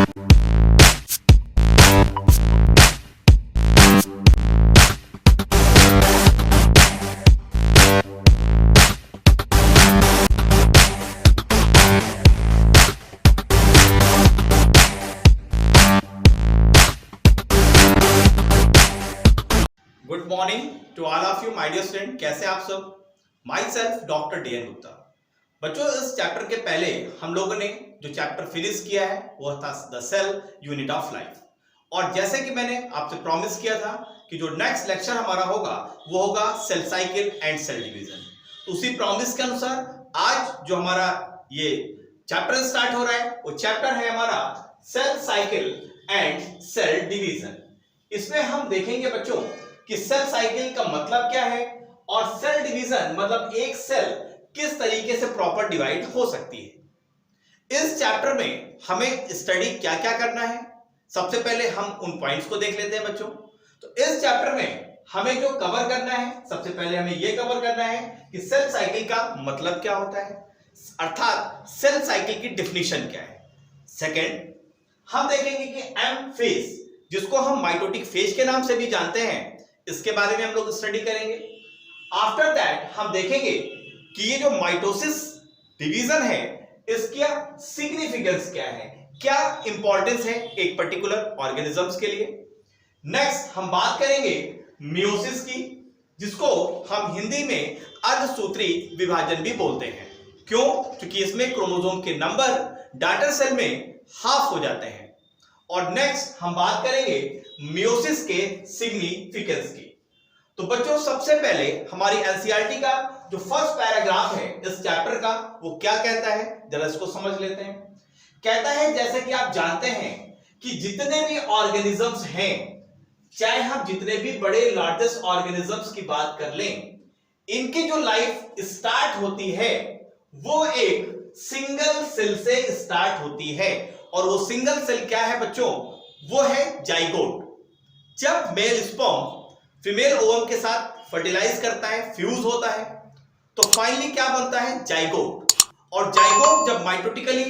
Good morning to all of you my dear student. कैसे आप सब? Myself doctor D N. Gupta. बच्चों, इस चैप्टर के पहले हम लोगों ने जो चैप्टर फिनिश किया है वो था the cell unit of life. और जैसे कि मैंने आपसे प्रॉमिस किया था कि जो नेक्स्ट लेक्चर हमारा होगा वो होगा cell cycle and cell division. तो उसी प्रॉमिस के अनुसार आज जो हमारा ये चैप्टर स्टार्ट हो रहा है वो चैप्टर है हमारा cell cycle and cell division. इसमें हम देखेंगे बच्चों कि सेल साइकिल का मतलब क्या है और सेल डिवीजन मतलब एक सेल किस तरीके से प्रॉपर डिवाइड हो सकती है। इस चैप्टर में हमें स्टडी क्या क्या करना है, सबसे पहले हम उन पॉइंट्स को देख लेते हैं बच्चों। तो इस चैप्टर में हमें जो कवर करना है, सबसे पहले हमें यह कवर करना है कि सेल साइकिल का मतलब क्या होता है, अर्थात सेल साइकिल की डेफिनेशन क्या है। सेकेंड, हम देखेंगे कि एम फेज, जिसको हम माइटोटिक फेज के नाम से भी जानते हैं, इसके बारे में हम लोग स्टडी करेंगे। आफ्टर दैट हम देखेंगे कि ये जो माइटोसिस डिवीजन है इसका सिग्निफिकेंस क्या है, क्या इंपॉर्टेंस है एक पर्टिकुलर ऑर्गेनिजम्स के लिए। नेक्स्ट हम बात करेंगे मियोसिस की, जिसको हम हिंदी में अर्धसूत्री विभाजन भी बोलते हैं। क्यों? क्योंकि इसमें क्रोमोसोम के नंबर डॉटर सेल में हाफ हो जाते हैं। और नेक्स्ट हम बात करेंगे मियोसिस के सिग्निफिकेंस की। तो बच्चों, सबसे पहले हमारी एनसीईआरटी का जो फर्स्ट पैराग्राफ है इस चैप्टर का वो क्या कहता है, जरा इसको समझ लेते हैं। कहता है, जैसे कि आप जानते हैं कि जितने भी ऑर्गेनिजम्स हैं, चाहे हम जितने भी बड़े लार्जेस्ट ऑर्गेनिजम्स की बात कर लें, इनकी जो लाइफ स्टार्ट होती है वो एक सिंगल सेल से स्टार्ट होती है। और वो सिंगल सेल क्या है बच्चों? वो है जाइगोट। जब मेल स्पर्म फीमेल ओवम के साथ फर्टिलाइज करता है, फ्यूज होता है, तो फाइनली क्या बनता है? जाइगोट। और जाइगोट जब माइटोटिकली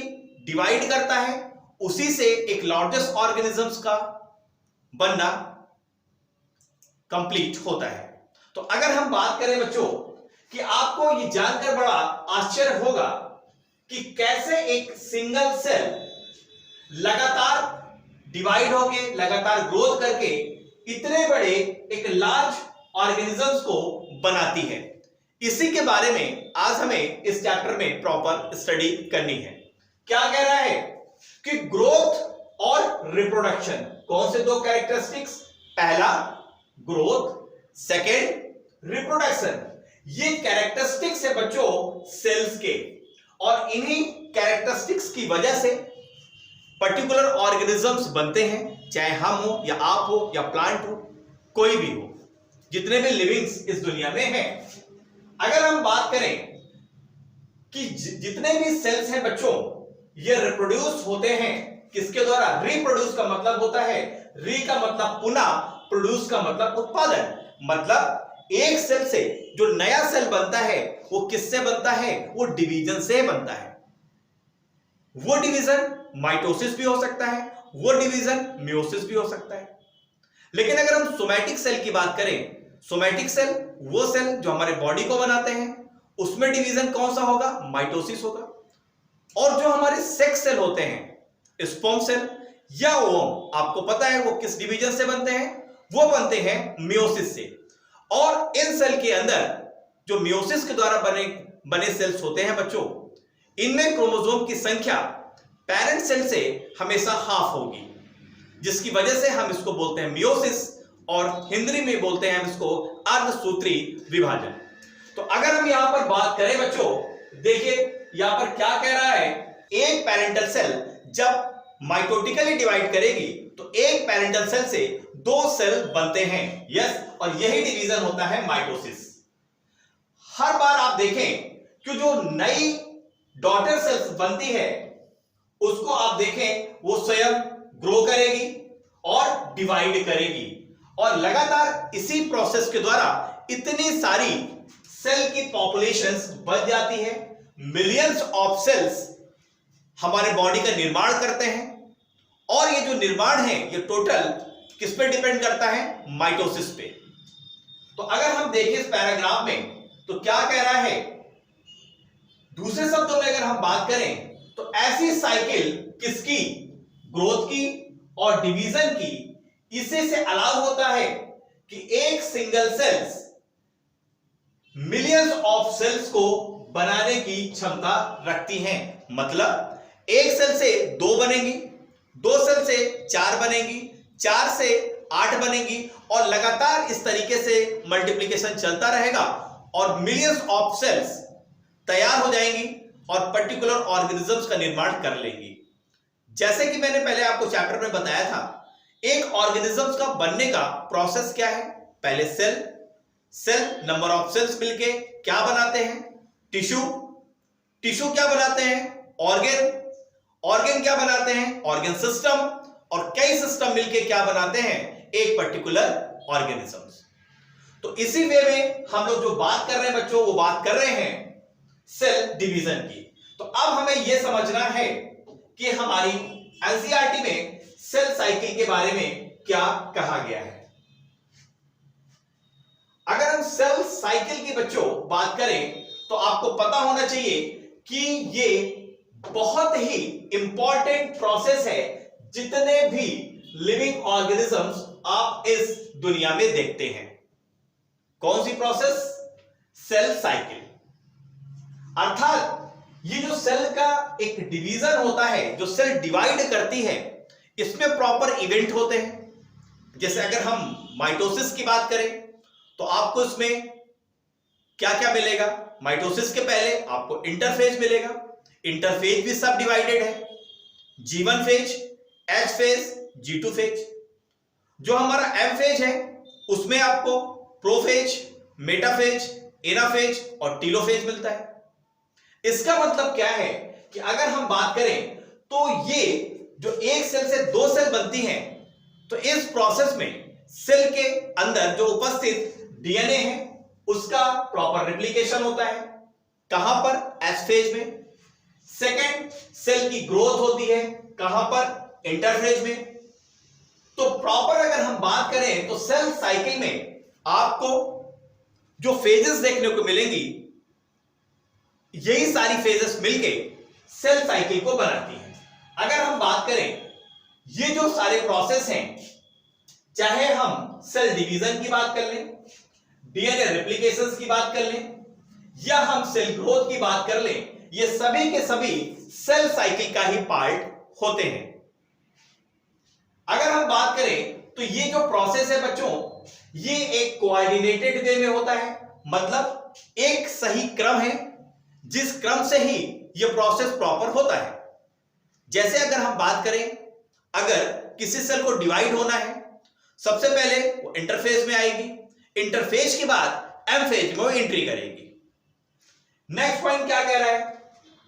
डिवाइड करता है, उसी से एक लार्जेस्ट ऑर्गेनिजम्स का बनना कंप्लीट होता है। तो अगर हम बात करें बच्चों कि आपको ये जानकर बड़ा आश्चर्य होगा कि कैसे एक सिंगल सेल लगातार डिवाइड होके, लगातार ग्रोथ करके इतने बड़े एक लार्ज ऑर्गेनिजम्स को बनाती है। इसी के बारे में आज हमें इस चैप्टर में प्रॉपर स्टडी करनी है। क्या कह रहा है कि ग्रोथ और रिप्रोडक्शन, कौन से दो कैरेक्टरिस्टिक्स? पहला ग्रोथ, सेकेंड रिप्रोडक्शन। ये कैरेक्टरिस्टिक्स है बच्चों सेल्स के, और इन्हीं कैरेक्टरिस्टिक्स की वजह से पर्टिकुलर ऑर्गेनिजम्स बनते हैं, चाहे हम हो या आप हो या प्लांट हो, कोई भी हो, जितने भी लिविंग्स इस दुनिया में हैं। अगर हम बात करें कि जितने भी सेल्स हैं बच्चों, ये रिप्रोड्यूस होते हैं किसके द्वारा? रिप्रोड्यूस का मतलब होता है, री का मतलब पुनः, प्रोड्यूस का मतलब उत्पादन। मतलब एक सेल से जो नया सेल बनता है वो किससे बनता है? वो डिवीजन से बनता है। वो डिवीजन माइटोसिस भी हो सकता है, वो डिवीजन मियोसिस भी हो सकता है। लेकिन अगर हम सोमैटिक सेल की बात करें, सोमैटिक सेल वो सेल जो हमारे बॉडी को बनाते हैं, उसमें डिवीजन कौन सा होगा? माइटोसिस होगा। और जो हमारे सेक्स सेल होते हैं, स्पर्म सेल या ओवम, आपको पता है वो किस डिवीजन से बनते हैं? वो बनते हैं मियोसिस से। और इन सेल के अंदर जो मियोसिस के द्वारा बने सेल्स होते हैं बच्चों, इनमें क्रोमोसोम की संख्या पेरेंट सेल से हमेशा हाफ होगी, जिसकी वजह से हम इसको बोलते हैं मियोसिस, और हिंदी में बोलते हैं हम इसको अर्धसूत्री विभाजन। तो अगर हम यहां पर बात करें बच्चों, देखिए यहां पर क्या कह रहा है, एक पेरेंटल सेल जब माइटोटिकली डिवाइड करेगी तो एक पेरेंटल सेल से दो सेल बनते हैं। यस, और यही डिवीजन होता है माइटोसिस। हर बार आप देखें कि जो नई डॉटर सेल्स बनती है उसको आप देखें वो स्वयं ग्रो करेगी और डिवाइड करेगी, और लगातार इसी प्रोसेस के द्वारा इतनी सारी सेल की पॉपुलेशंस बढ़ जाती है। मिलियंस ऑफ सेल्स हमारे बॉडी का निर्माण करते हैं, और ये जो निर्माण है ये टोटल किस पे डिपेंड करता है? माइटोसिस पे। तो अगर हम देखें इस पैराग्राफ में तो क्या कह रहा है? दूसरे शब्दों में अगर हम बात करें तो ऐसी साइकिल किसकी? ग्रोथ की और डिवीजन की। इसे से अलाउ होता है कि एक single cells millions of cells को बनाने की क्षमता रखती हैं। मतलब एक सेल से 2 बनेंगी, 2 सेल से 4 बनेंगी, 4 से 8 बनेगी और लगातार इस तरीके से मल्टीप्लिकेशन चलता रहेगा और मिलियंस ऑफ सेल्स तैयार हो जाएंगी और पर्टिकुलर ऑर्गेनिजम्स का निर्माण कर लेंगी। जैसे कि मैंने पहले आपको चैप्टर में बताया था, एक ऑर्गेनिजम्स का बनने का प्रोसेस क्या है? पहले सेल नंबर ऑफ सेल्स मिलके क्या बनाते हैं? टिश्यू क्या बनाते हैं? ऑर्गन क्या बनाते हैं? Organ system. और कई सिस्टम मिलके क्या बनाते हैं? एक पर्टिकुलर ऑर्गेनिजम्स। तो इसी वे में हम लोग जो बात कर रहे हैं बच्चों, वो बात कर रहे हैं सेल डिवीजन की। तो अब हमें यह समझना है कि हमारी एनसीईआरटी में सेल साइकिल के बारे में क्या कहा गया है। अगर हम सेल साइकिल की बच्चों बात करें तो आपको पता होना चाहिए कि ये बहुत ही इंपॉर्टेंट प्रोसेस है। जितने भी लिविंग ऑर्गेनिजम्स आप इस दुनिया में देखते हैं, कौन सी प्रोसेस? Cell cycle. अर्थात ये जो सेल का एक डिवीजन होता है, जो सेल डिवाइड करती है, इसमें प्रॉपर इवेंट होते हैं। जैसे अगर हम माइटोसिस की बात करें तो आपको इसमें क्या क्या मिलेगा? माइटोसिस के पहले आपको इंटरफेज मिलेगा। इंटरफेज भी सब डिवाइडेड है, G1 phase, H phase, G2 phase. जो हमारा M फेज है उसमें आपको प्रोफेज, मेटाफेज, एनाफेज और टीलोफेज मिलता है। इसका मतलब क्या है कि अगर हम बात करें तो ये जो एक सेल से 2 सेल बनती हैं, तो इस प्रोसेस में सेल के अंदर जो उपस्थित डीएनए है उसका प्रॉपर रिप्लिकेशन होता है। कहां पर? एस फेज में। सेकेंड, सेल की ग्रोथ होती है कहां पर? इंटरफेज में। तो प्रॉपर अगर हम बात करें तो सेल साइकिल में आपको जो फेजेस देखने को मिलेंगी, यही सारी फेजेस मिलके सेल साइकिल को बनाती हैं। अगर हम बात करें ये जो सारे प्रोसेस हैं, चाहे हम सेल डिवीजन की बात कर लें, डीएनए रेप्लिकेशंस की बात कर लें या हम सेल ग्रोथ की बात कर लें, ये सभी के सभी सेल साइकिल का ही पार्ट होते हैं। अगर हम बात करें तो ये जो प्रोसेस है बच्चों, ये एक कोऑर्डिनेटेड वे में होता है। मतलब एक सही क्रम है जिस क्रम से ही ये प्रोसेस प्रॉपर होता है। जैसे अगर हम बात करें, अगर किसी सेल को डिवाइड होना है, सबसे पहले वो इंटरफेज में आएगी, इंटरफेज के बाद एम फेज में वो एंट्री करेगी। नेक्स्ट पॉइंट क्या कह रहा है?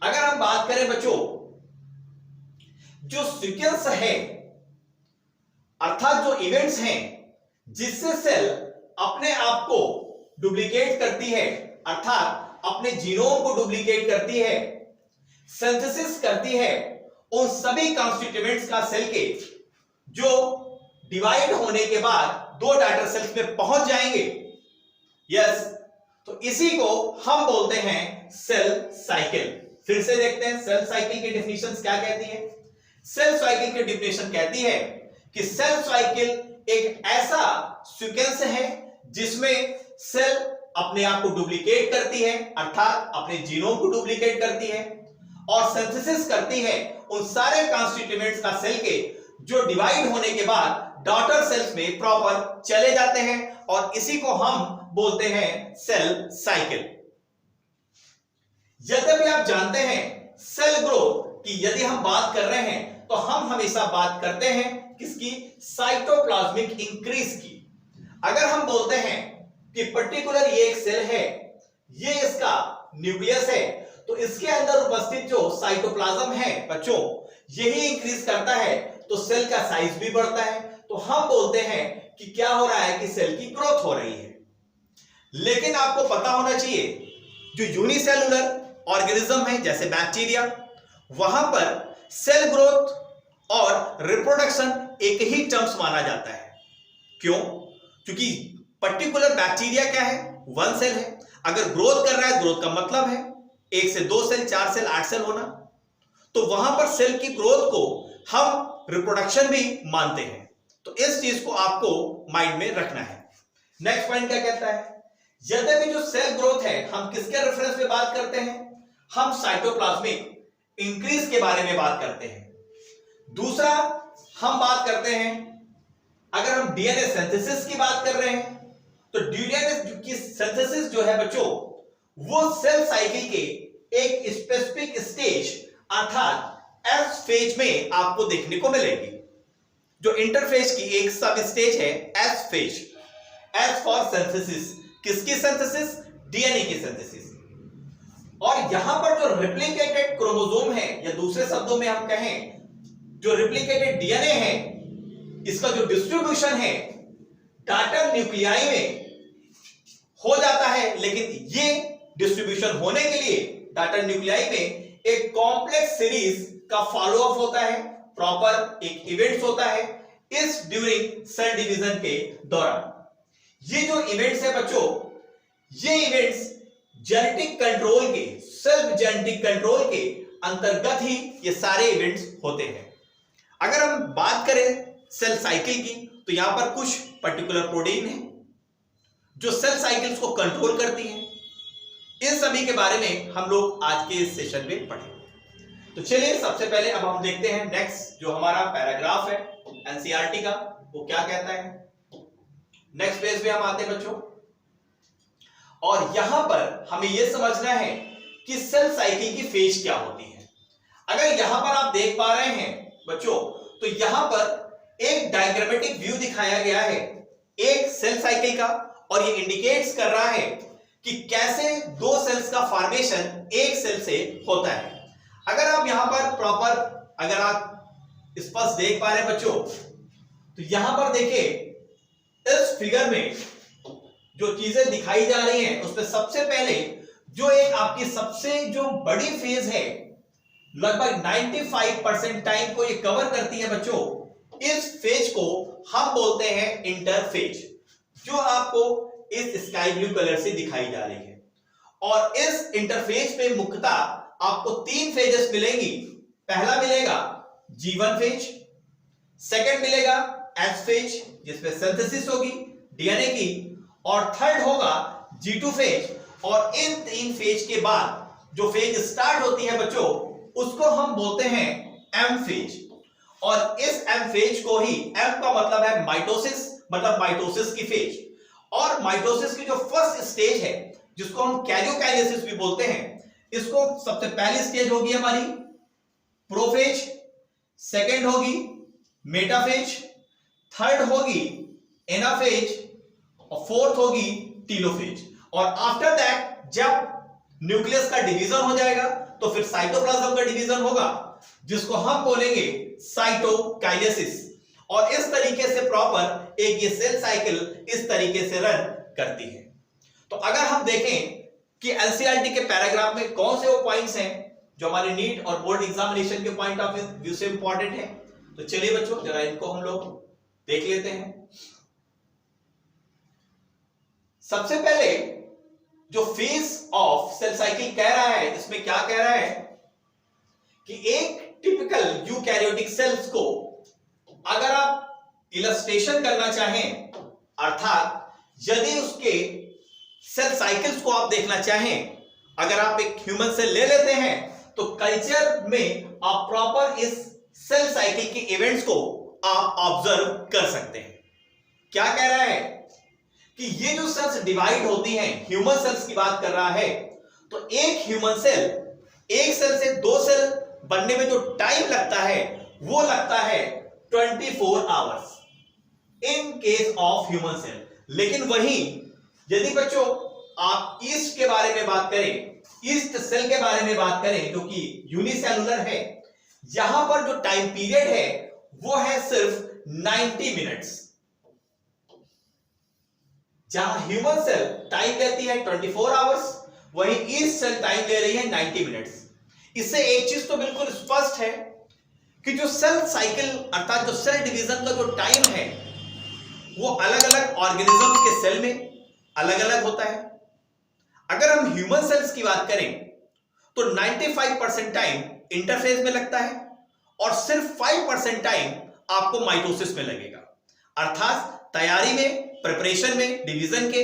अगर हम बात करें बच्चों, जो सीक्वेंस है अर्थात जो इवेंट्स हैं जिससे सेल अपने आप को डुप्लीकेट करती है, अर्थात अपने जीनोम को डुप्लीकेट करती है, सिंथेसिस करती है, उन सभी कॉन्स्टिट्यूएंट्स का सेल के जो डिवाइड होने के बाद 2 डॉटर सेल्स में पहुंच जाएंगे। यस, तो इसी को हम बोलते हैं सेल साइकिल। फिर से देखते हैं सेल साइकिल की डेफिनेशन क्या कहती है। सेल साइकिल की डेफिनेशन कहती है कि सेल साइकिल एक ऐसा सीक्वेंस है जिसमें सेल अपने आप को डुप्लीकेट करती है, अर्थात अपने जीनोम को डुप्लीकेट करती है और सिंथेसिस करती है उन सारे कॉन्स्टिट्यूएंट्स का सेल के जो डिवाइड होने के बाद डॉटर सेल्स में प्रॉपर चले जाते हैं, और इसी को हम बोलते हैं सेल साइकिल। यद्यपि आप जानते हैं सेल ग्रोथ की यदि हम बात कर रहे हैं तो हम हमेशा बात करते हैं किसकी? साइटोप्लाज्मिक इंक्रीज की। अगर हम बोलते हैं कि पर्टिकुलर ये एक सेल है, ये इसका न्यूक्लियस है, तो इसके अंदर उपस्थित जो साइटोप्लाज्म है बच्चों, यही इंक्रीज करता है तो सेल का साइज भी बढ़ता है। तो हम बोलते हैं कि क्या हो रहा है कि सेल की ग्रोथ हो रही है। लेकिन आपको पता होना चाहिए जो यूनिसेलुलर ऑर्गेनिज्म है जैसे बैक्टीरिया, वहां पर सेल ग्रोथ और रिप्रोडक्शन एक ही टर्म्स माना जाता है। क्यों? क्योंकि पर्टिकुलर बैक्टीरिया क्या है, वन सेल है। अगर ग्रोथ कर रहा है, ग्रोथ का मतलब है 1 से 2 सेल, 4 सेल, 8 सेल होना, तो वहां पर सेल की ग्रोथ को हम रिप्रोडक्शन भी मानते हैं। तो इस चीज को आपको माइंड में रखना है। नेक्स्ट पॉइंट क्या कहता है, यद्यपि जो सेल ग्रोथ है हम किसके रेफरेंस में बात करते हैं, हम साइटोप्लाज्मिक इंक्रीज के बारे में बात करते हैं। दूसरा हम बात करते हैं, अगर हम डीएनए सिंथेसिस की बात कर रहे हैं, तो डीएनए की सिंथेसिस जो है बच्चों, वो सेल साइकिल के एक स्पेसिफिक स्टेज अर्थात एस फेज में आपको देखने को मिलेगी। जो इंटरफेज की एक सब स्टेज है S phase, S for synthesis. किसकी सिंथेसिस? डीएनए की सिंथेसिस। और यहां पर जो रिप्लिकेटेड क्रोमोसोम है, या दूसरे शब्दों में हम कहें जो रिप्लिकेटेड डीएनए है, इसका जो डिस्ट्रीब्यूशन है डाटर न्यूक्लियाई में हो जाता है। लेकिन ये डिस्ट्रीब्यूशन होने के लिए डाटर न्यूक्लियाई में एक कॉम्प्लेक्स सीरीज का फॉलो अप होता है, प्रॉपर एक इवेंट्स होता है इस ड्यूरिंग सेल डिवीजन के दौरान। ये जो इवेंट्स है बच्चों, ये इवेंट्स जेनेटिक कंट्रोल के, सेल्फ जेनेटिक कंट्रोल के अंतर्गत ही ये सारे इवेंट्स होते हैं। अगर हम बात करें सेल साइकिल की, तो यहां पर कुछ पर्टिकुलर प्रोटीन है जो सेल साइकिल्स को कंट्रोल करती हैं। इन सभी के बारे में हम लोग आज के इस सेशन में पढ़ेंगे। तो चलिए सबसे पहले अब हम देखते हैं नेक्स्ट जो हमारा पैराग्राफ है एनसीईआरटी का, वो क्या कहता है। नेक्स्ट पेज पे हम आते हैं बच्चों, और यहां पर हमें यह समझना है कि सेल साइकिल की फेज क्या होती है। अगर यहां पर आप देख पा रहे हैं बच्चों, तो यहां पर एक डायग्रामेटिक व्यू दिखाया गया है एक सेल साइकिल का, और ये इंडिकेट्स कर रहा है कि कैसे दो सेल्स का फॉर्मेशन एक सेल से होता है। अगर आप यहां पर प्रॉपर, अगर आप स्पष्ट देख पा रहे हैं बच्चों, तो यहां पर देखिए इस फिगर में जो चीजें दिखाई जा रही हैं, उसमें सबसे पहले जो एक आपकी सबसे जो बड़ी फेज है, लगभग 95% टाइम को ये कवर करती है बच्चों, इस फेज को हम बोलते हैं इंटरफेज, जो आपको इस स्काई ब्लू कलर से दिखाई जा रही है। और इस इंटरफेज पे मुख्यतः आपको 3 फेजेस मिलेंगी। पहला मिलेगा G1 फेज, सेकंड मिलेगा S फेज जिसमें सिंथेसिस होगी डीएनए की, और थर्ड होगा G2 फेज। और इन 3 फेज के बाद जो फेज स्टार्ट होती है बच्चों, उसको हम बोलते हैं M फेज। और इस M फेज को ही, M का मतलब है माइटोसिस, मतलब माइटोसिस की फेज। और माइटोसिस की जो फर्स्ट स्टेज है, जिसको हम कैरियोकाइनेसिस भी बोलते हैं, इसको सबसे पहली स्टेज होगी हमारी प्रोफेज, सेकंड होगी मेटाफेज, थर्ड होगी एनाफेज, और फोर्थ होगी टीलोफेज। और आफ्टर दैट जब न्यूक्लियस का डिवीजन हो जाएगा, तो फिर साइटोप्लाज्म का डिवीजन होगा, जिसको हम बोलेंगे साइटोकाइनेसिस। और इस तरीके से प्रॉपर एक ये सेल साइकिल इस तरीके से रन करती है। तो अगर हम देखें कि एनसीईआरटी के पैराग्राफ में कौन से वो पॉइंट्स हैं जो हमारे नीट और बोर्ड एग्जामिनेशन के पॉइंट ऑफ व्यू से इंपॉर्टेंट है, तो चलिए बच्चों जरा इनको हम लोग देख लेते हैं। सबसे पहले जो फेज ऑफ सेल साइकिल कह रहा है, इसमें क्या कह रहा है कि एक टिपिकल यूकैरियोटिक सेल्स को अगर आप इलस्ट्रेशन करना चाहें, अर्थात यदि उसके सेल साइकिल्स को आप देखना चाहें, अगर आप एक ह्यूमन सेल ले लेते हैं, तो कल्चर में आप प्रॉपर इस सेल साइकिल के इवेंट्स को आप ऑब्जर्व कर सकते हैं। क्या कह रहा है कि ये जो सेल्स डिवाइड होती हैं, ह्यूमन सेल्स की बात कर रहा है, तो एक ह्यूमन सेल, एक सेल से 2 सेल बनने में जो टाइम लगता है, वो लगता है 24 hours in case of human cell. लेकिन वहीं यदि बच्चों आप ईस्ट के बारे में बात करें, ईस्ट सेल के बारे में बात करें, जो कि यूनिसेलुलर है, यहां पर जो टाइम पीरियड है वो है सिर्फ 90 मिनट्स। जहां ह्यूमन सेल टाइम लेती है 24 आवर्स, वहीं ईस्ट सेल टाइम ले रही है 90 मिनट्स। इससे एक चीज तो बिल्कुल स्पष्ट है कि जो सेल साइकिल अर्थात जो सेल डिवीजन का जो टाइम है वो अलग अलग ऑर्गेनिज्म के सेल में अलग अलग होता है। अगर हम ह्यूमन सेल्स की बात करें तो 95% टाइम इंटरफेज में लगता है और सिर्फ 5% टाइम आपको माइटोसिस में लगेगा। अर्थात तैयारी में, प्रिपरेशन में डिवीजन के,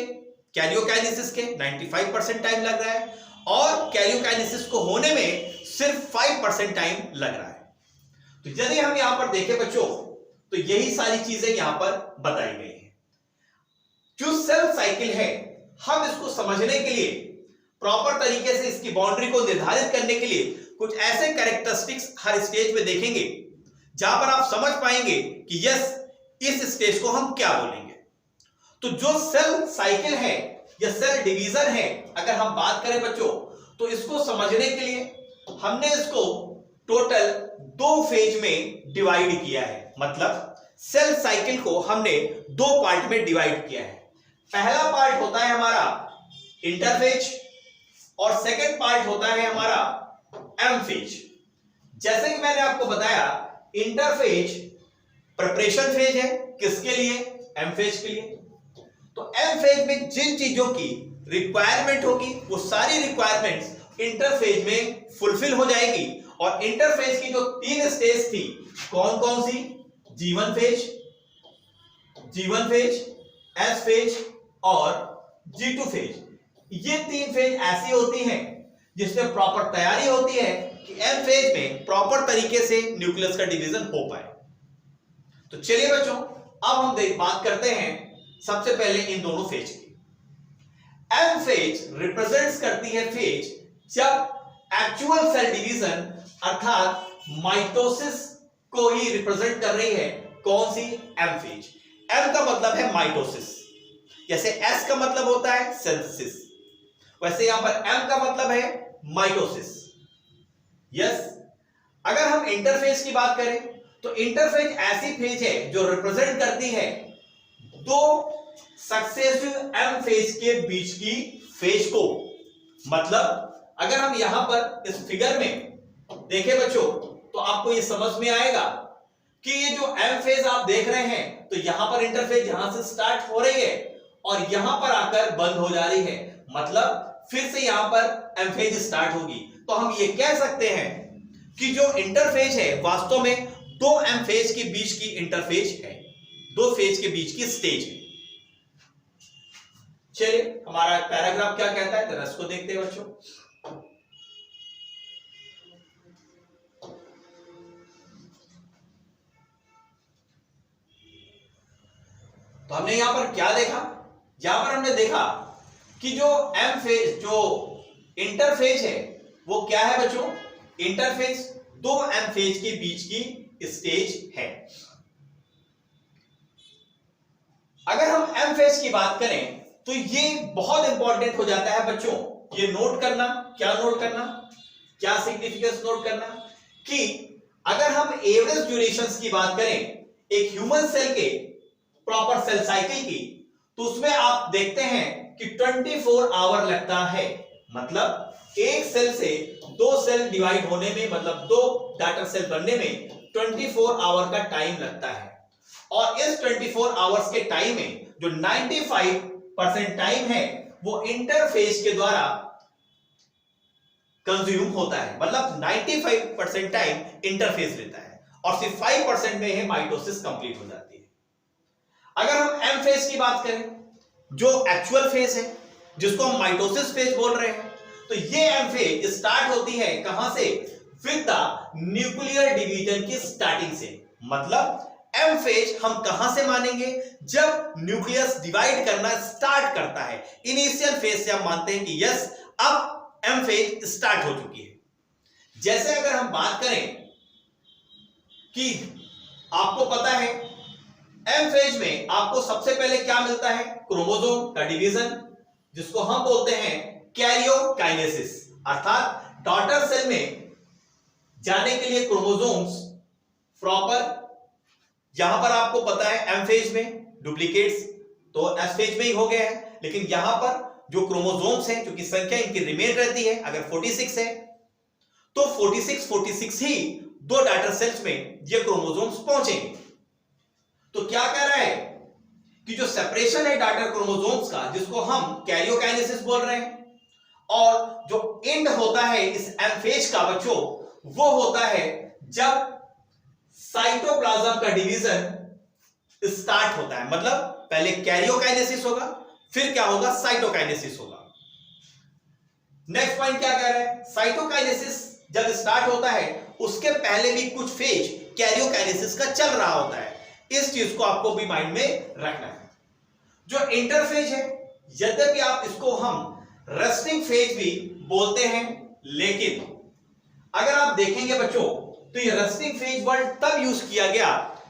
कैरियोकाइनेसिस के 95% टाइम लग रहा है और कैरियोकाइनेसिस को होने में सिर्फ 5% टाइम लग रहा है। तो यदि हम यहां पर देखें बच्चों तो यही सारी चीजें यहां पर बताई गई हैं। जो सेल साइकिल है हम इसको समझने के लिए, प्रॉपर तरीके से इसकी बाउंड्री को निर्धारित करने के लिए कुछ ऐसे कैरेक्टरिस्टिक्स हर स्टेज पे देखेंगे जहां पर आप समझ पाएंगे कि यस इस स्टेज को हम क्या बोलेंगे। तो जो सेल साइकिल है या सेल डिवीजन है अगर हम बात करें बच्चों तो इसको समझने के लिए हमने इसको टोटल 2 फेज में डिवाइड किया है। मतलब सेल साइकिल को हमने 2 पार्ट में डिवाइड किया है। पहला पार्ट होता है हमारा इंटरफेज और सेकंड पार्ट होता है हमारा एम फेज। जैसे कि मैंने आपको बताया इंटरफेज प्रिपरेशन फेज है, किसके लिए? एम फेज के लिए। तो एम फेज में जिन चीजों की रिक्वायरमेंट होगी वो सारी रिक्वायरमेंट्स इंटरफेज में फुलफिल हो जाएगी। और इंटरफेज की जो 3 स्टेज थी कौन कौन सी? G1 फेज, S फेज और G2 फेज। ये 3 फेज ऐसी होती हैं जिसमें प्रॉपर तैयारी होती है कि एम फेज में प्रॉपर तरीके से न्यूक्लियस का डिवीजन हो पाए। तो चलिए बच्चों अब हम बात करते हैं सबसे पहले इन दोनों फेज की। एम फेज रिप्रेजेंट्स करती है फेज जब एक्चुअल सेल डिवीजन अर्थात माइटोसिस को ही रिप्रेजेंट कर रही है। कौन सी? M phase. एम का मतलब है माइटोसिस, जैसे एस का मतलब होता है सिंथेसिस, वैसे यहां पर एम का मतलब है माइटोसिस। यस। अगर हम इंटरफेज की बात करें तो इंटरफेज ऐसी फेज है जो रिप्रेजेंट करती है 2 सक्सेसिव एम फेज के बीच की फेज को। मतलब अगर हम यहां पर इस फिगर में देखें बच्चों तो आपको ये समझ में आएगा कि ये जो एम फेज आप देख रहे हैं तो यहां पर इंटरफेज यहां से स्टार्ट हो रही है और यहां पर आकर बंद हो जा रही है। मतलब फिर से यहां पर एम फेज स्टार्ट होगी। तो हम ये कह सकते हैं कि जो इंटरफेज है वास्तव में 2 एम फेज के बीच की इंटरफेज है, 2 फेज के बीच की स्टेज है। चलिए हमारा पैराग्राफ क्या कहता है जरा इसको देखते हैं बच्चों। तो हमने यहां पर क्या देखा? यहां पर हमने देखा कि जो एम फेज, जो इंटरफेज है वो क्या है बच्चों? इंटरफेज 2 एम फेज के बीच की स्टेज है। अगर हम एम फेज की बात करें तो ये बहुत इंपॉर्टेंट हो जाता है बच्चों। ये नोट करना, क्या नोट करना, क्या सिग्निफिकेंस नोट करना कि अगर हम एवरेज ड्यूरेशंस की बात करें एक ह्यूमन सेल के प्रॉपर सेल साइकिल की तो उसमें आप देखते हैं कि 24 आवर लगता है। मतलब एक सेल से 2 सेल डिवाइड होने में, मतलब 2 डाटर सेल बनने में 24 आवर का टाइम लगता है। और इस 24 आवर्स के टाइम में जो 95% टाइम है वो इंटरफेज के द्वारा कंज्यूम होता है। मतलब 95% टाइम इंटरफेज लेता है और सिर्फ 5% में ही माइटोसिस कंप्लीट हो जाती है। अगर हम एम फेज की बात करें जो एक्चुअल फेज है जिसको हम माइटोसिस फेज बोल रहे हैं, तो ये एम फेज स्टार्ट होती है कहां से? विद द न्यूक्लियर डिवीजन की स्टार्टिंग से। मतलब एम फेज हम कहां से मानेंगे? जब न्यूक्लियस डिवाइड करना स्टार्ट करता है, इनिशियल फेज से हम मानते हैं कि यस अब एम फेज स्टार्ट हो चुकी है। जैसे अगर हम बात करें कि आपको पता है एम फेज में आपको सबसे पहले क्या मिलता है? क्रोमोसोम का डिवीजन, जिसको हम बोलते हैं कैरियोकाइनेसिस। अर्थात डॉटर सेल में जाने के लिए क्रोमोसोम्स प्रॉपर, यहां पर आपको पता है एम फेज में डुप्लीकेट्स तो एस फेज में ही हो गए हैं, लेकिन यहां पर जो क्रोमोसोम्स हैं क्योंकि संख्या इनकी रिमेन रहती है, अगर 46 है तो 46 ही दो डॉटर सेल्स में ये क्रोमोसोम्स पहुंचेंगे। तो क्या कह रहा है कि जो सेपरेशन है डॉटर क्रोमोसोम्स का, जिसको हम कैरियोकाइनेसिस बोल रहे हैं, और जो एंड होता है इस एम फेज का बच्चों, वो होता है जब साइटोप्लाज्म का डिवीजन स्टार्ट होता है। मतलब पहले कैरियोकाइनेसिस होगा, फिर क्या होगा, साइटोकाइनेसिस होगा। नेक्स्ट पॉइंट क्या कह रहा है, साइटोकाइनेसिस जब स्टार्ट होता है उसके पहले भी कुछ फेज कैरियोकाइनेसिस का चल रहा होता है। इस चीज को आपको भी माइंड में रखना है। जो इंटरफेज है, यद्यपि आप इसको हम रेस्टिंग फेज भी बोलते हैं, लेकिन अगर आप देखेंगे बच्चों तो ये रेस्टिंग फेज वर्ड तब यूज किया गया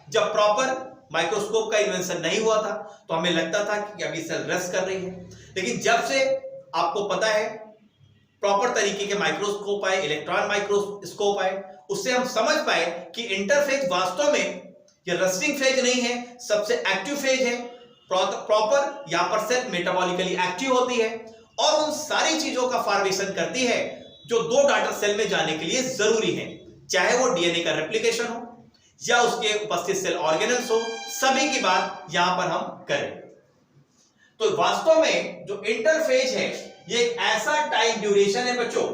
जब प्रॉपर माइक्रोस्कोप का इन्वेंशन नहीं हुआ था। तो हमें लगता था कि अभी सेल रेस्ट कर रही है, लेकिन जब से आपको पता है प्रॉपर तरीके के माइक्रोस्कोप आए, इलेक्ट्रॉन माइक्रोस्कोप आए, उससे हम समझ पाए कि इंटरफेज वास्तव में ये रेस्टिंग फेज नहीं है, सबसे एक्टिव फेज है। प्रॉपर यहां पर सेल मेटाबॉलिकली एक्टिव होती है और उन सारी चीजों का फॉर्मेशन करती है जो दो डॉटर सेल में जाने के लिए जरूरी है, चाहे वो डीएनए का रेप्लिकेशन हो या उसके उपस्थित सेल ऑर्गेनल्स हो, सभी की बात यहां पर हम करें। तो वास्तव में जो इंटरफेज है ये एक ऐसा टाइम ड्यूरेशन है बच्चों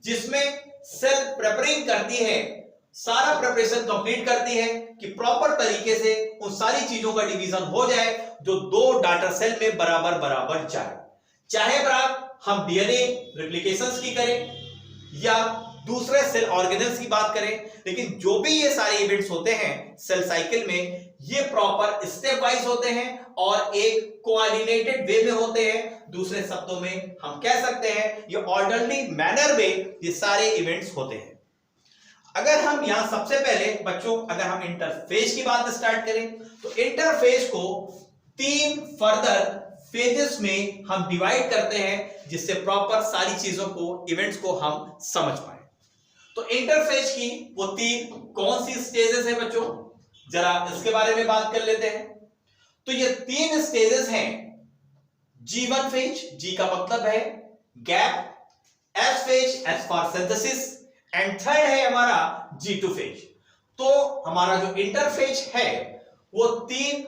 जिसमें सेल प्रिपरेटिंग करती है, सारा प्रिपरेशन कंप्लीट करती है कि प्रॉपर तरीके से उन सारी चीजों का डिवीजन हो जाए जो दो डॉटर सेल में बराबर बराबर जाए। चाहे बात हम डीएनए रेप्लिकेशंस की करें या दूसरे सेल ऑर्गेनल्स की बात करें, लेकिन जो भी ये सारे इवेंट्स होते हैं सेल साइकिल में, ये प्रॉपर स्टेप वाइज होते हैं और एक कोऑर्डिनेटेड वे में होते हैं। दूसरे शब्दों में हम कह सकते हैं ये ऑर्डरली मैनर में ये सारे इवेंट्स होते हैं। अगर हम यहां सबसे पहले बच्चों अगर हम इंटरफेज की बात स्टार्ट करें तो इंटरफेज को 3 फर्दर फेजेस में हम डिवाइड करते हैं जिससे प्रॉपर सारी चीजों को, इवेंट्स को हम समझ पाए। तो इंटरफेज की वो 3 कौन सी स्टेजेस है बच्चों, जरा इसके बारे में बात कर लेते हैं। तो ये 3 स्टेजेस हैं। G1 फेज, G का मतलब है gap, S phase, S for synthesis, and third है हमारा G2 फेज। तो हमारा जो इंटरफेज है वो 3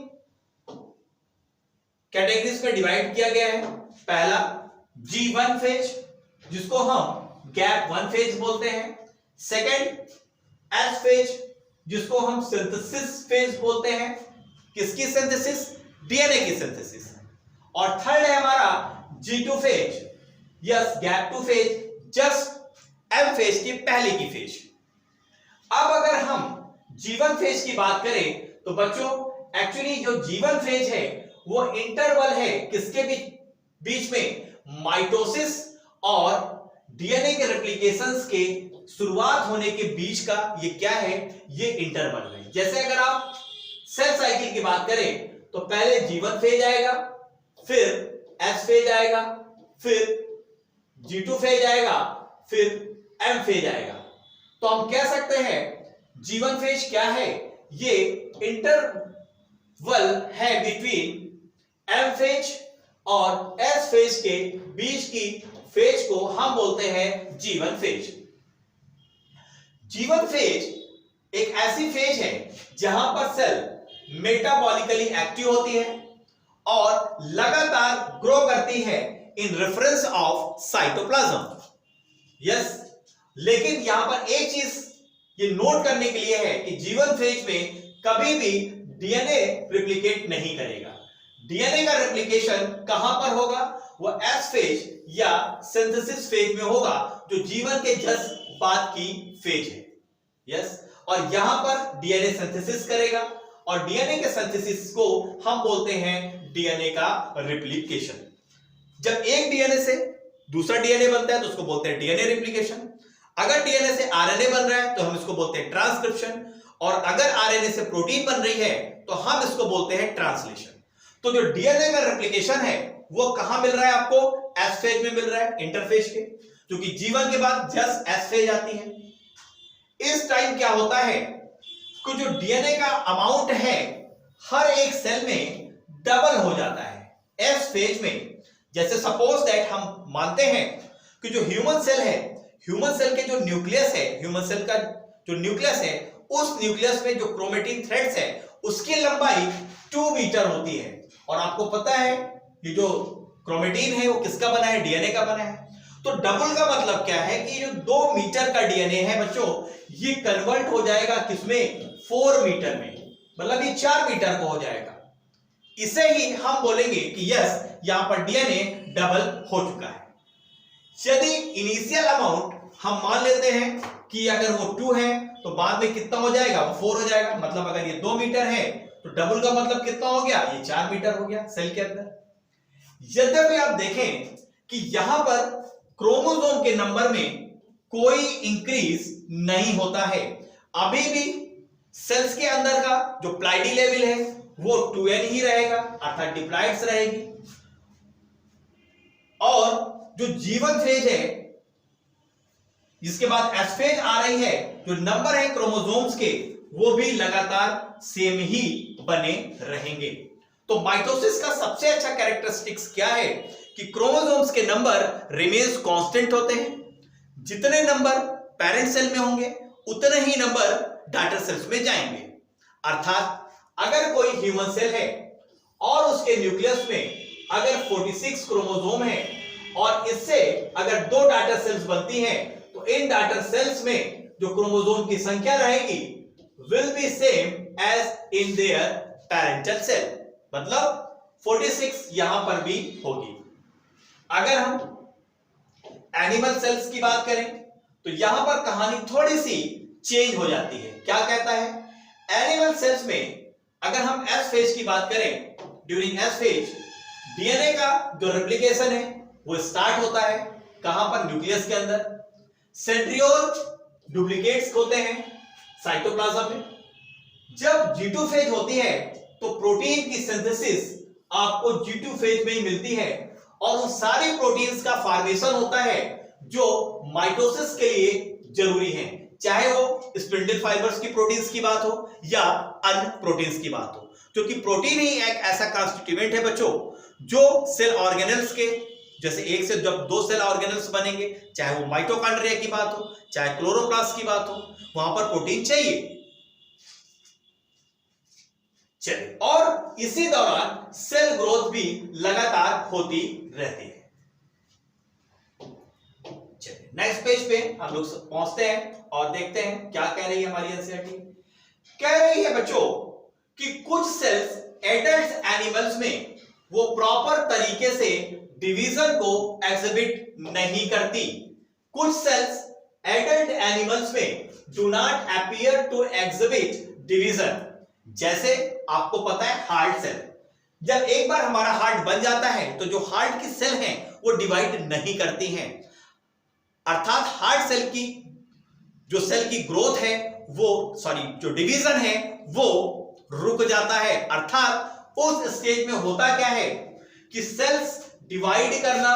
कैटेगरीज में डिवाइड किया गया है। पहला G1 फेज जिसको हम गैप 1 फेज बोलते हैं, सेकंड S फेज जिसको हम सिंथेसिस फेज बोलते हैं, किसकी सिंथेसिस, डीएनए की सिंथेसिस, और थर्ड है हमारा G2 phase, yes gap 2 phase, just M phase की पहले की फेज। अब अगर हम G1 फेज की बात करें तो बच्चों एक्चुअली जो G1 फेज है वो इंटरवल है किसके बीच में, माइटोसिस और डीएनए के रेप्लिकेशंस के शुरुआत होने के बीच का ये क्या है, ये इंटरवल है। जैसे अगर आप सेल साइकिल की बात करें तो पहले G1 फेज आएगा, फिर S फेज आएगा, फिर G2 फेज आएगा, फिर M फेज आएगा। तो हम कह सकते हैं G1 फेज क्या है, ये इंटरवल है बिटवीन M फेज और S फेज के बीच की फेज को हम बोलते हैं G1 फेज। G1 फेज एक ऐसी फेज है जहां पर सेल मेटाबॉलिकली एक्टिव होती है और लगातार ग्रो करती है in reference of cytoplasm. Yes, लेकिन यहां पर एक चीज ये नोट करने के लिए है कि G1 फेज में कभी भी डीएनए रिप्लिकेट नहीं करेगा। डीएनए का रेप्लिकेशन कहां पर होगा, वो S फेज या सिंथेसिस फेज में होगा जो G1 के जस्ट बाद की फेज है। यस, और यहां पर डीएनए सिंथेसिस करेगा और डीएनए के सिंथेसिस को हम बोलते हैं डीएनए का रिप्लिकेशन। जब एक डीएनए से दूसरा डीएनए बनता है तो उसको बोलते हैं डीएनए रिप्लिकेशन। अगर डीएनए से आरएनए बन रहा है तो हम इसको बोलते हैं ट्रांसक्रिप्शन, और अगर आरएनए से प्रोटीन बन रही है तो हम इसको बोलते हैं ट्रांसलेशन। तो जो डीएनए का रेप्लिकेशन है वो कहां मिल रहा है आपको, एस फेज में मिल रहा है, इंटरफेज के, क्योंकि G1 के बाद जस्ट एस फेज आती है। इस टाइम क्या होता है कि जो डीएनए का अमाउंट है हर एक सेल में डबल हो जाता है एस फेज में। जैसे सपोज दैट हम मानते हैं कि जो ह्यूमन सेल है, ह्यूमन सेल के जो न्यूक्लियस है, ह्यूमन सेल का जो न्यूक्लियस है, उस न्यूक्लियस में जो क्रोमेटिन थ्रेड्स है उसकी लंबाई 2 मीटर होती है। और आपको पता है ये जो क्रोमेटिन है वो किसका बना है? डीएनए का बना है। तो डबल का मतलब क्या है कि जो 2 मीटर का डीएनए है बच्चों, ये कन्वर्ट हो जाएगा किसमें? 4 मीटर में, मतलब ये 4 मीटर का हो जाएगा। इसे ही हम बोलेंगे कि यस, यहां पर डीएनए डबल हो चुका है। यदि इनिशियल अमाउंट हम मान लेते हैं कि अगर वो 2 है तो बाद में कितना हो जाएगा? वो 4 हो जाएगा। मतलब अगर ये 2 मीटर है तो डबल का मतलब कितना हो गया? ये 4 मीटर हो गया सेल के अंदर। यद्यपि आप देखें कि यहां पर क्रोमोसोम के नंबर में कोई इंक्रीज नहीं होता है, अभी भी सेल्स के अंदर का जो प्लाइडी लेवल है वो 2n ही रहेगा, अर्थात डिप्लॉइड्स रहेगी। और जो जीवन फेज है, जिसके बाद एस फेज आ रही है, जो नंबर है क्रोमोसोम्स के वो भी लगातार सेम ही बने रहेंगे। तो माइटोसिस का सबसे अच्छा कैरेक्टरिस्टिक्स क्या है कि क्रोमोसोम्स के नंबर रिमेन्स कांस्टेंट होते हैं। जितने नंबर पेरेंट सेल में होंगे उतने ही नंबर डॉटर सेल्स में जाएंगे। अर्थात अगर कोई ह्यूमन सेल है और उसके न्यूक्लियस में अगर 46 क्रोमोसोम है और इससे अगर 2 डॉटर सेल्स बनती हैं तो इन डॉटर सेल्स में जो क्रोमोसोम की संख्या रहेगी will be same as in their parental cell, मतलब 46 यहां पर भी होगी। अगर हम एनिमल सेल्स की बात करें तो यहां पर कहानी थोड़ी सी चेंज हो जाती है। क्या कहता है? एनिमल सेल्स में अगर हम एस फेज की बात करें, ड्यूरिंग एस फेज डीएनए का जो रेप्लिकेशन है वो स्टार्ट होता है कहां पर? न्यूक्लियस के अंदर। सेंट्रियोल डुप्लीकेट्स होते हैं साइटोप्लाज्म में। जब G2 फेज होती है तो प्रोटीन की सिंथेसिस आपको G2 फेज में ही मिलती है और उन सारी प्रोटीन्स का फॉर्मेशन होता है जो माइटोसिस के लिए जरूरी है, चाहे वो स्पिंडल फाइबर्स की प्रोटीन्स की बात हो या अन्य प्रोटीन्स की बात हो, क्योंकि प्रोटीन ही एक ऐसा कॉन्स्टिट्यूएंट है बच्चों जो सेल ऑर्गेनल्स के, जैसे एक से जब 2 सेल ऑर्गेनल्स बनेंगे, चाहे वो माइटोकॉन्ड्रिया की बात हो चाहे क्लोरोप्लास्ट की बात हो, वहां पर प्रोटीन चाहिए। चलिए, और इसी दौरान सेल ग्रोथ भी लगातार होती रहती है। चलिए नेक्स्ट पेज पे हम लोग पहुंचते हैं और देखते हैं क्या कह रही है हमारी एनसीईआरटी। कह रही है बच्चों कि कुछ सेल्स एडल्ट एनिमल्स में वो प्रॉपर तरीके से डिवीजन को एग्जिबिट नहीं करती। कुछ सेल्स एडल्ट एनिमल्स में do not appear to exhibit division. जैसे आपको पता है हार्ट सेल, जब एक बार हमारा हार्ट बन जाता है तो जो हार्ट की सेल हैं वो डिवाइड नहीं करती हैं, अर्थात हार्ट सेल की जो सेल की ग्रोथ है वो जो डिवीजन है वो रुक जाता है। अर्थात उस स्टेज में होता क्या है कि सेल्स डिवाइड करना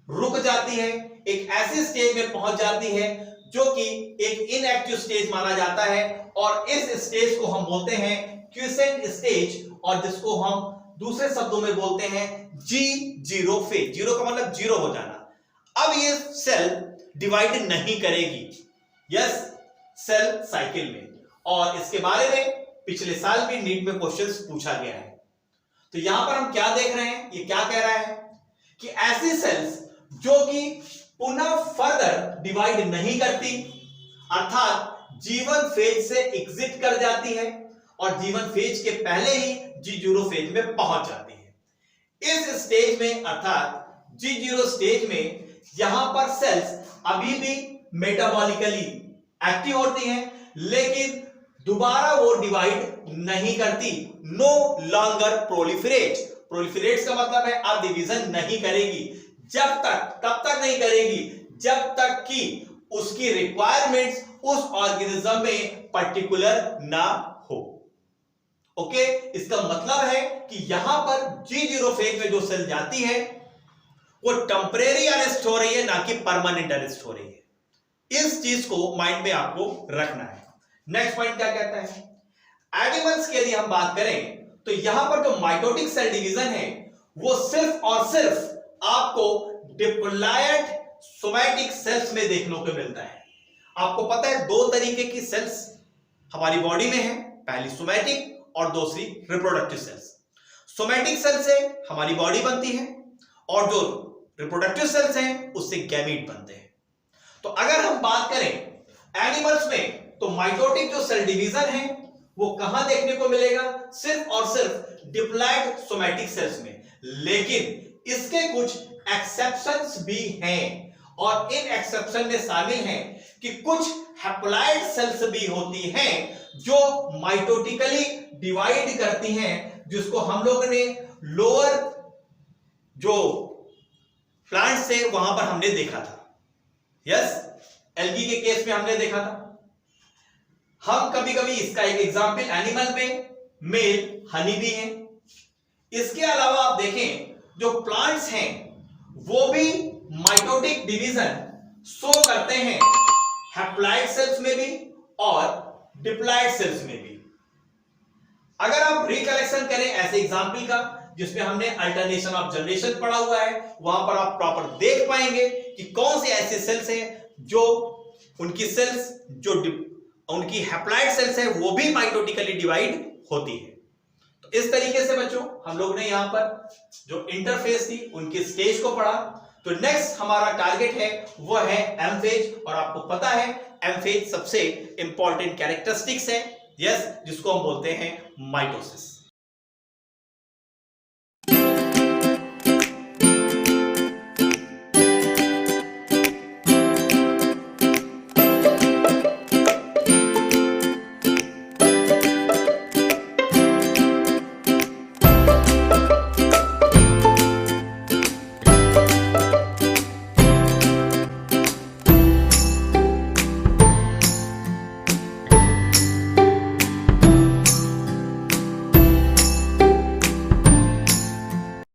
रुक जाती है, एक ऐसी स्टेज में पहुंच जाती है जो कि एक इनएक्टिव स्टेज माना जाता है और इस स्टेज को हम बोलते हैं क्विसेंट स्टेज, और जिसको हम दूसरे शब्दों में बोलते हैं G0 फेज। जीरो का मतलब जीरो हो जाना। अब ये सेल डिवाइड नहीं करेगी यस सेल साइकिल में, और इसके बारे में पिछले साल भी नीट में क्वेश्चंस पूछा गया है। तो यहां पर हम क्या देख रहे हैं, ये क्या कह रहा है कि ऐसी सेल्स जो कि पुनः फर्दर डिवाइड नहीं करती, अर्थात जीवन फेज से एग्जिट कर जाती है और जीवन फेज के पहले ही G0 फेज में पहुंच जाती है। इस स्टेज में अर्थात G0 स्टेज में यहां पर सेल्स अभी भी मेटाबॉलिकली एक्टिव होती हैं, लेकिन दोबारा वो डिवाइड नहीं करती। No longer proliferate. प्रोलिफरेट का मतलब है अब डिवीजन नहीं करेगी। तब तक नहीं करेगी जब तक कि उसकी रिक्वायरमेंट्स उस ऑर्गेनिज्म में पर्टिकुलर ना हो। ओके, इसका मतलब है कि यहां पर G0 फेज में जो सेल जाती है वो टेम्परेरी अरेस्ट हो रही है, ना कि परमानेंट अरेस्ट हो रही है। इस चीज को माइंड में आपको रखना है। नेक्स्ट पॉइंट क्या कहता है? एनिमल्स की यदि हम बात करें तो यहां पर जो माइटोटिक सेल डिवीजन है वो सिर्फ और सिर्फ आपको डिप्लॉयड सोमैटिक सेल्स में देखने को मिलता है। आपको पता है दो तरीके की सेल्स हमारी बॉडी में है, पहली सोमैटिक और दूसरी रिप्रोडक्टिव सेल्स। सोमैटिक सेल से हमारी बॉडी बनती है और जो रिप्रोडक्टिव सेल्स हैं उससे गैमीट बनते हैं। तो अगर हम बात करें एनिमल्स में तो माइटोटिक जो सेल डिवीजन है वो कहां देखने को मिलेगा, सिर्फ और सिर्फ डिप्लॉइड सोमैटिक सेल्स में। लेकिन इसके कुछ एक्सेप्शंस भी हैं और इन एक्सेप्शन में शामिल हैं कि कुछ हैप्लॉइड सेल्स भी होती हैं जो माइटोटिकली डिवाइड करती हैं, जिसको हम लोगों ने लोअर जो प्लांट से वहां पर हमने देखा था। यस, एल्गी के केस में हमने देखा था। हम कभी कभी इसका एक एग्जाम्पल एनिमल में मेल हनी भी है। इसके अलावा आप देखें जो प्लांट्स हैं वो भी माइटोटिक डिवीजन शो करते हैं हैप्लॉइड सेल्स में भी और डिप्लॉइड सेल्स में भी। अगर आप रिकलेक्शन करें ऐसे एग्जाम्पल का जिसमें हमने अल्टरनेशन ऑफ जनरेशन पढ़ा हुआ है, वहां पर आप प्रॉपर देख पाएंगे कि कौन से ऐसे सेल्स हैं जो उनकी सेल्स जो उनकी हैप्लॉइड सेल्स है वो भी माइटोटिकली डिवाइड होती है। तो इस तरीके से बच्चों हम लोग ने यहां पर जो इंटरफेस थी उनकी स्टेज को पढ़ा। तो नेक्स्ट हमारा टारगेट है वो है एम फेज, और आपको पता है एम फेज सबसे इंपॉर्टेंट कैरेक्टरिस्टिक्स है, यस, जिसको हम बोलते हैं माइटोसिस।